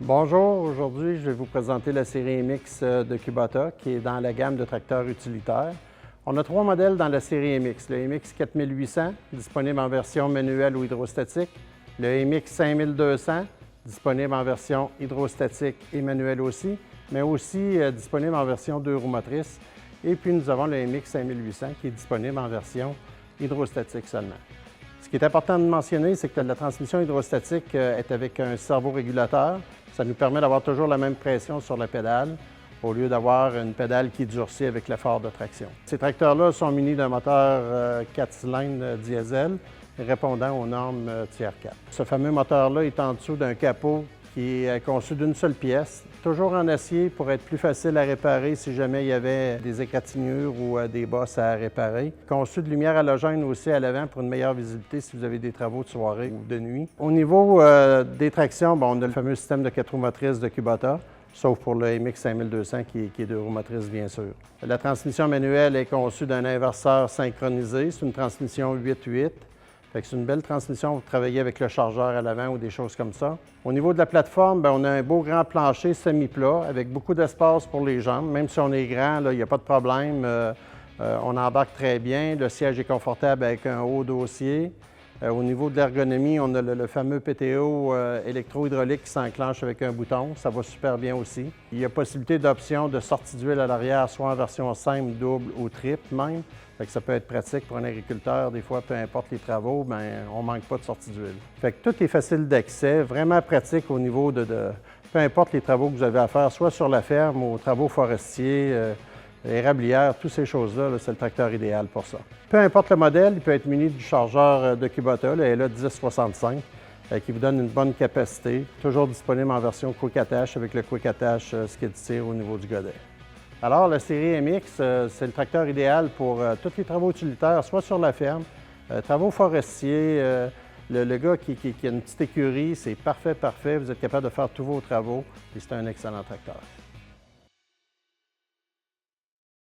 Bonjour, aujourd'hui je vais vous présenter la série MX de Kubota qui est dans la gamme de tracteurs utilitaires. On a trois modèles dans la série MX. Le MX 4800, disponible en version manuelle ou hydrostatique. Le MX 5200, disponible en version hydrostatique et manuelle aussi, mais aussi disponible en version 2 roues motrices. Et puis nous avons le MX 5800 qui est disponible en version hydrostatique seulement. Ce qui est important de mentionner, c'est que la transmission hydrostatique est avec un servo-régulateur. Ça nous permet d'avoir toujours la même pression sur la pédale au lieu d'avoir une pédale qui durcit avec l'effort de traction. Ces tracteurs-là sont munis d'un moteur 4 cylindres diesel répondant aux normes Tier 4. Ce fameux moteur-là est en dessous d'un capot qui est conçu d'une seule pièce, toujours en acier pour être plus facile à réparer si jamais il y avait des égratignures ou des bosses à réparer. Conçu de lumière halogène aussi à l'avant pour une meilleure visibilité si vous avez des travaux de soirée ou de nuit. Au niveau des tractions, on a le fameux système de 4 roues motrices de Kubota, sauf pour le MX 5200 qui est 2 roues motrices bien sûr. La transmission manuelle est conçue d'un inverseur synchronisé, c'est une transmission 8-8. C'est une belle transmission pour travailler avec le chargeur à l'avant ou des choses comme ça. Au niveau de la plateforme, on a un beau grand plancher semi-plat avec beaucoup d'espace pour les jambes. Même si on est grand, il n'y a pas de problème. On embarque très bien. Le siège est confortable avec un haut dossier. Au niveau de l'ergonomie, on a le fameux PTO électro-hydraulique qui s'enclenche avec un bouton. Ça va super bien aussi. Il y a possibilité d'option de sortie d'huile à l'arrière, soit en version simple, double ou triple même. Ça peut être pratique pour un agriculteur. Des fois, peu importe les travaux, on ne manque pas de sortie d'huile. Tout est facile d'accès, vraiment pratique au niveau de peu importe les travaux que vous avez à faire, soit sur la ferme ou aux travaux forestiers, érablières, toutes ces choses-là, c'est le tracteur idéal pour ça. Peu importe le modèle, il peut être muni du chargeur de Kubota, le LA 1065, qui vous donne une bonne capacité, toujours disponible en version Quick Attach avec le Quick Attach skid steer au niveau du godet. Alors, la série MX, c'est le tracteur idéal pour tous les travaux utilitaires, soit sur la ferme, travaux forestiers. Le gars qui a une petite écurie, c'est parfait. Vous êtes capable de faire tous vos travaux et c'est un excellent tracteur.